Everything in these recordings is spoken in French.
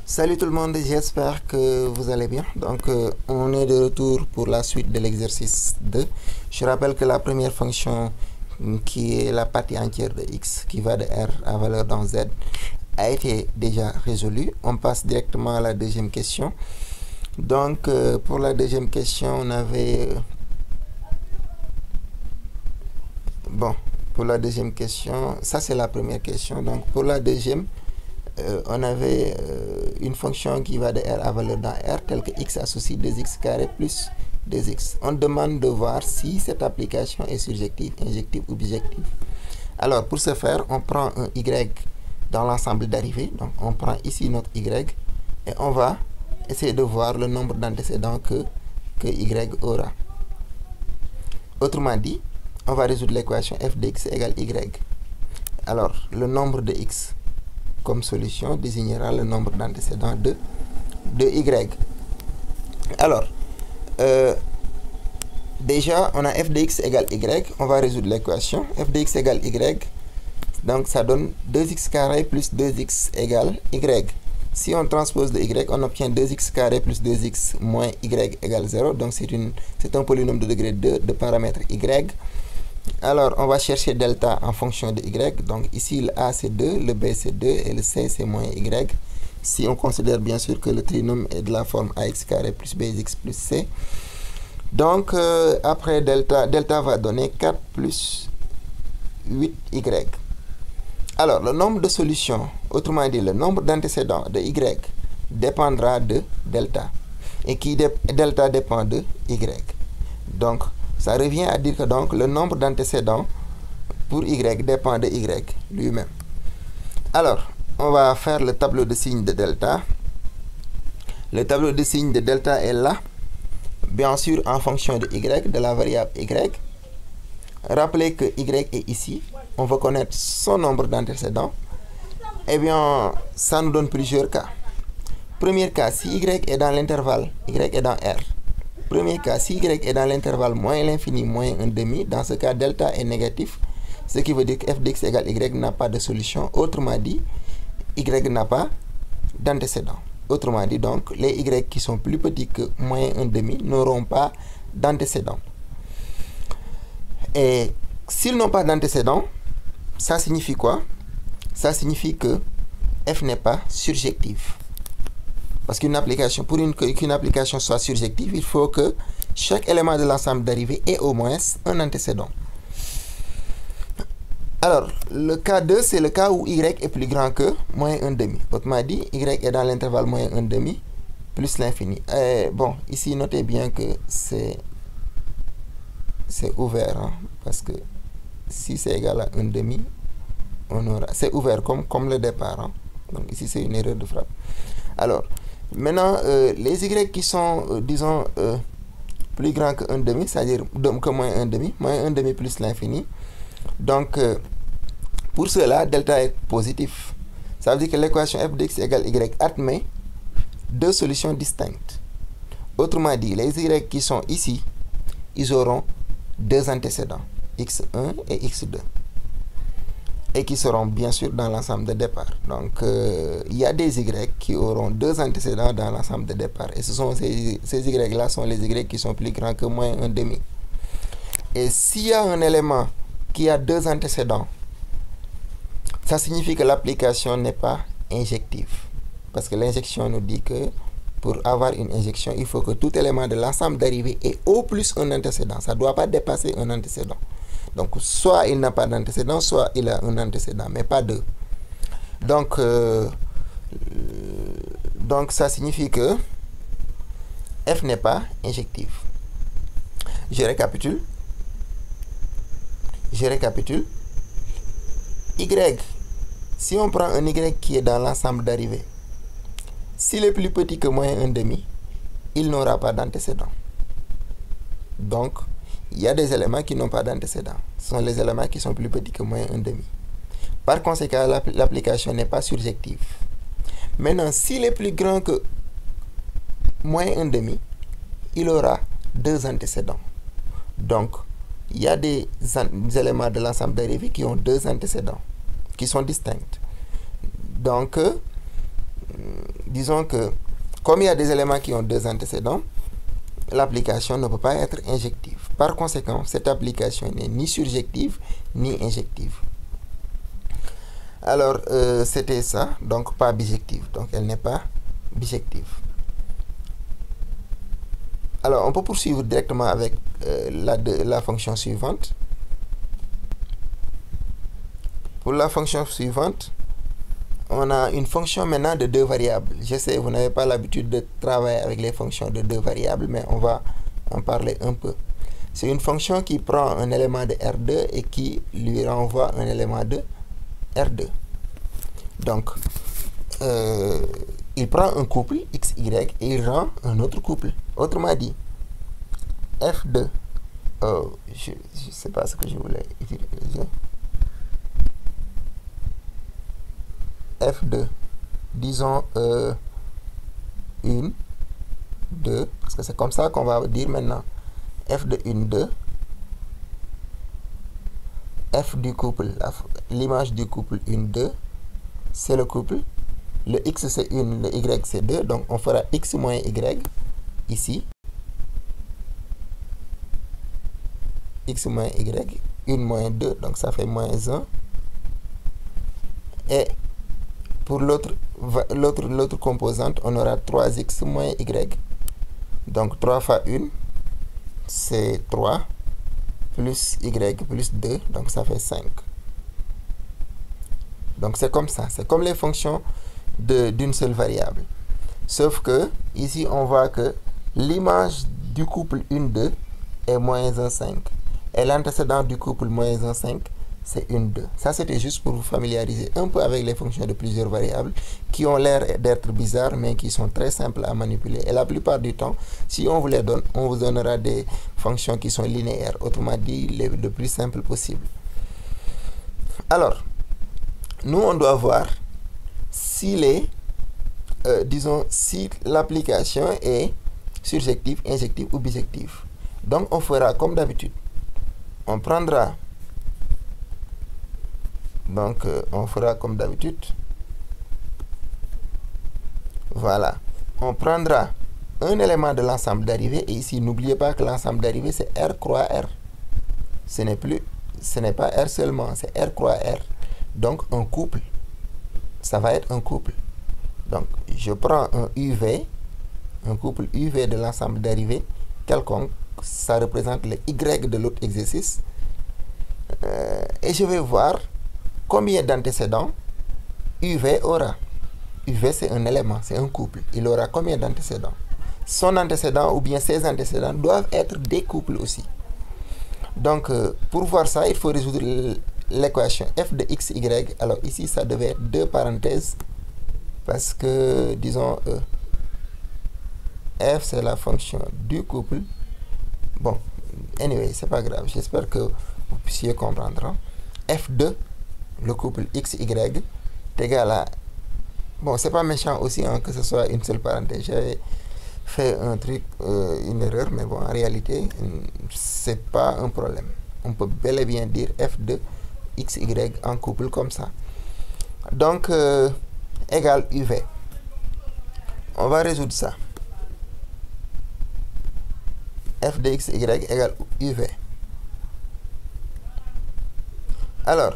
Salut tout le monde, j'espère que vous allez bien. Donc, on est de retour pour la suite de l'exercice 2. Je rappelle que la première fonction, qui est la partie entière de x, qui va de r à valeur dans z, a été déjà résolue. On passe directement à la deuxième question. Donc, pour la deuxième question, on avait... Bon, pour la deuxième question, ça c'est la première question. Donc, pour la deuxième... on avait une fonction qui va de r à valeur dans r, telle que x associe 2x carré plus 2x. On demande de voir si cette application est surjective, injective ou bijective. Alors, pour ce faire, on prend un y dans l'ensemble d'arrivées. Donc, on prend ici notre y et on va essayer de voir le nombre d'antécédents que y aura. Autrement dit, on va résoudre l'équation f de x égale y. Alors, le nombre de x comme solution désignera le nombre d'antécédents de y. Alors, déjà, on a f de x égale y. On va résoudre l'équation. f de x égale y. Donc, ça donne 2x carré plus 2x égale y. Si on transpose de y, on obtient 2x carré plus 2x moins y égale 0. Donc, c'est un polynôme de degré 2 de paramètre y. Alors, on va chercher delta en fonction de y. Donc, ici, le a, c'est 2, le b, c'est 2, et le c, c'est moins y. Si on considère bien sûr que le trinôme est de la forme ax carré plus bx plus c. Donc, après delta va donner 4 plus 8y. Alors, le nombre de solutions, autrement dit, le nombre d'antécédents de y dépendra de delta. Et delta dépend de y. Donc, ça revient à dire que donc le nombre d'antécédents pour y dépend de y lui-même. Alors, on va faire le tableau de signes de delta. Le tableau de signes de delta est là, bien sûr en fonction de y, de la variable y. Rappelez que y est ici. On veut connaître son nombre d'antécédents. Eh bien, ça nous donne plusieurs cas. Premier cas, si y est dans l'intervalle, y est dans r. Premier cas, si y est dans l'intervalle moins l'infini moins 1/2, dans ce cas, delta est négatif, ce qui veut dire que f de x égale y n'a pas de solution. Autrement dit, y n'a pas d'antécédent. Autrement dit, donc, les y qui sont plus petits que moins 1/2 n'auront pas d'antécédent. Et s'ils n'ont pas d'antécédent, ça signifie quoi? Ça signifie que f n'est pas surjective. Parce qu'une application, pour qu'une application soit surjective, il faut que chaque élément de l'ensemble d'arrivée ait au moins un antécédent. Alors, le cas 2, c'est le cas où y est plus grand que moins 1/2. Autrement dit, y est dans l'intervalle moins 1/2 plus l'infini. Bon, ici, notez bien que c'est ouvert, hein, parce que si c'est égal à 1/2, on aura... C'est ouvert comme le départ. Hein. Donc ici, c'est une erreur de frappe. Alors, maintenant, les y qui sont, disons, plus grands que 1/2, c'est-à-dire que moins 1/2 plus l'infini. Donc, pour cela, delta est positif. Ça veut dire que l'équation f de x égale y admet deux solutions distinctes. Autrement dit, les y qui sont ici, ils auront deux antécédents, x1 et x2. Et qui seront bien sûr dans l'ensemble de départ. Donc, il y a des y qui auront deux antécédents dans l'ensemble de départ. Et ce sont ces y-là sont les y qui sont plus grands que moins 1/2. Et s'il y a un élément qui a deux antécédents, ça signifie que l'application n'est pas injective. Parce que l'injection nous dit que pour avoir une injection, il faut que tout élément de l'ensemble d'arrivée ait au plus un antécédent. Ça ne doit pas dépasser un antécédent. Donc, soit il n'a pas d'antécédent, soit il a un antécédent, mais pas deux. Donc, ça signifie que f n'est pas injective. Je récapitule. Y, si on prend un y qui est dans l'ensemble d'arrivée, s'il est plus petit que moins 1/2, il n'aura pas d'antécédent. Donc, il y a des éléments qui n'ont pas d'antécédent. Ce sont les éléments qui sont plus petits que moins 1/2. Par conséquent, l'application n'est pas surjective. Maintenant, s'il est plus grand que moins 1/2, il aura deux antécédents. Donc, il y a des éléments de l'ensemble d'arrivée qui ont deux antécédents, qui sont distincts. Donc, disons que comme il y a des éléments qui ont deux antécédents, l'application ne peut pas être injective. Par conséquent, cette application n'est ni surjective ni injective. Alors, c'était ça, donc pas bijective. Donc, elle n'est pas bijective. Alors, on peut poursuivre directement avec la fonction suivante. Pour la fonction suivante, on a une fonction maintenant de deux variables. Je sais, vous n'avez pas l'habitude de travailler avec les fonctions de deux variables, mais on va en parler un peu. C'est une fonction qui prend un élément de R2 et qui lui renvoie un élément de R2. Donc, il prend un couple XY et il rend un autre couple. Autrement dit, F2, je ne sais pas ce que je voulais utiliser. F2, disons 1, 2, parce que c'est comme ça qu'on va dire maintenant. F de 1, 2, F du couple, l'image du couple 1, 2, c'est le couple. Le X c'est 1, le Y c'est 2, donc on fera X moins Y ici. X moins Y, 1 moins 2, donc ça fait moins 1. Et pour l'autre composante, on aura 3x moins y. Donc 3 fois 1, c'est 3, plus y plus 2, donc ça fait 5. Donc c'est comme ça, c'est comme les fonctions d'une seule variable. Sauf que, ici on voit que l'image du couple 1, 2 est moins 1, 5. Et l'antécédent du couple moins 1, 5, c'est 1, 2. Ça, c'était juste pour vous familiariser un peu avec les fonctions de plusieurs variables qui ont l'air d'être bizarres, mais qui sont très simples à manipuler. Et la plupart du temps, si on vous les donne, on vous donnera des fonctions qui sont linéaires, autrement dit, le plus simple possible. Alors, nous, on doit voir si disons, si l'application est surjective, injective ou bijective. Donc, on fera comme d'habitude. On prendra... Donc, on fera comme d'habitude. Voilà. On prendra un élément de l'ensemble d'arrivée. Et ici, n'oubliez pas que l'ensemble d'arrivée, c'est R croix R. Ce n'est pas R seulement, c'est R croix R. Donc, un couple. Ça va être un couple. Donc, je prends un UV, un couple UV de l'ensemble d'arrivée quelconque. Ça représente le Y de l'autre exercice. Et je vais voir combien d'antécédents UV aura. UV, c'est un élément, c'est un couple. Il aura combien d'antécédents? Son antécédent ou bien ses antécédents doivent être des couples aussi. Donc, pour voir ça, il faut résoudre l'équation f de x, y. Alors ici, ça devait être deux parenthèses parce que, disons, f, c'est la fonction du couple. Bon, anyway, c'est pas grave. J'espère que vous puissiez comprendre. Hein? F de le couple x, y est égal à... Bon, c'est pas méchant aussi hein, que ce soit une seule parenthèse. J'avais fait un truc, une erreur, mais bon, en réalité, c'est pas un problème. On peut bel et bien dire f de x, y en couple comme ça. Donc, égale uv. On va résoudre ça. F de x, y égale uv. Alors,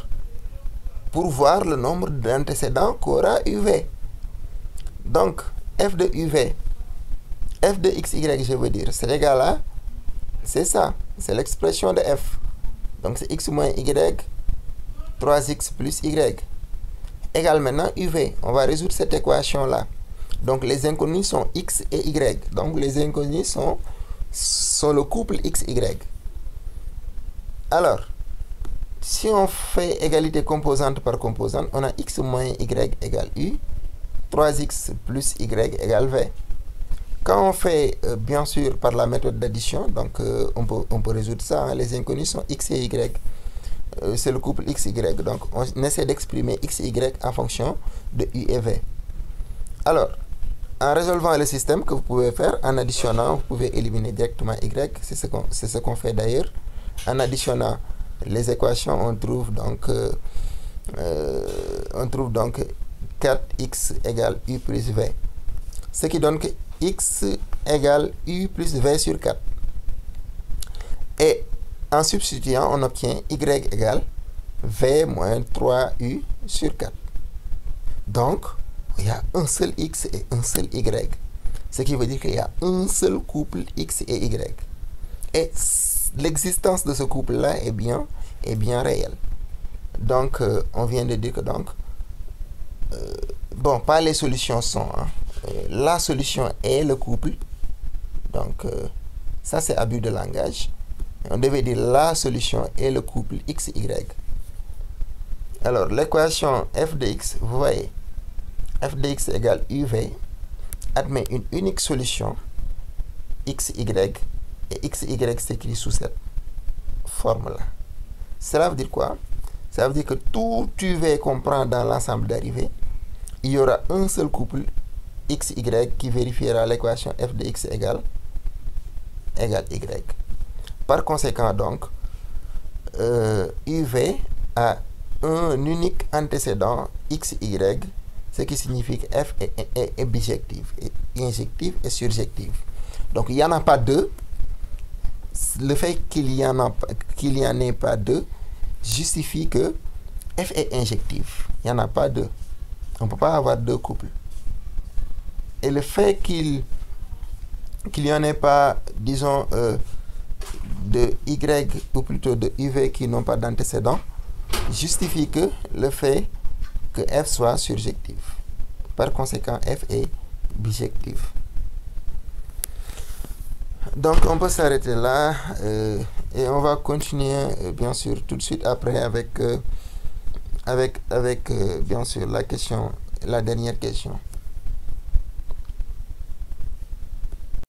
pour voir le nombre d'antécédents qu'aura uv. Donc, f de uv, f de x, y, je veux dire, c'est égal à, c'est ça, c'est l'expression de f. Donc, c'est x moins y, 3x plus y, égale maintenant uv. On va résoudre cette équation-là. Donc, les inconnus sont x et y. Donc, les inconnus sont le couple x, y. Alors, si on fait égalité composante par composante, on a x moins y égale u, 3x plus y égale v. Quand on fait, bien sûr, par la méthode d'addition, donc on peut résoudre ça, hein, les inconnus sont x et y. C'est le couple x, y. Donc, on essaie d'exprimer x et y en fonction de u et v. Alors, en résolvant le système que vous pouvez faire, en additionnant, vous pouvez éliminer directement y, c'est ce qu'on fait d'ailleurs. En additionnant les équations, on trouve donc 4x égale u plus v. ce qui donne que x égale u plus v sur 4. Et en substituant, on obtient y égale v moins 3u sur 4. Donc, il y a un seul x et un seul y. Ce qui veut dire qu'il y a un seul couple x et y. Et l'existence de ce couple-là est bien réelle. Donc, on vient de dire que donc, bon, pas les solutions sont, la solution est le couple. Donc, ça c'est abus de langage. On devait dire la solution est le couple x, y. Alors, l'équation f de x, vous voyez, f de x égale uv admet une unique solution x, y, et x, y s'écrit sous cette forme-là. Cela veut dire quoi? Ça veut dire que tout uv qu'on prend dans l'ensemble d'arrivées, il y aura un seul couple x, y qui vérifiera l'équation f de x égale y. Par conséquent, donc, uv a un unique antécédent x, y, ce qui signifie que f est bijective, injective et surjective. Donc, il n'y en a pas deux. Le fait qu'il y en ait pas deux justifie que f est injective. Il n'y en a pas deux. On ne peut pas avoir deux couples. Et le fait qu'il n'y en ait pas, disons, de y ou plutôt de uv qui n'ont pas d'antécédent justifie que le fait que f soit surjective. Par conséquent, f est bijective. Donc, on peut s'arrêter là et on va continuer, bien sûr, tout de suite après avec bien sûr, la dernière question.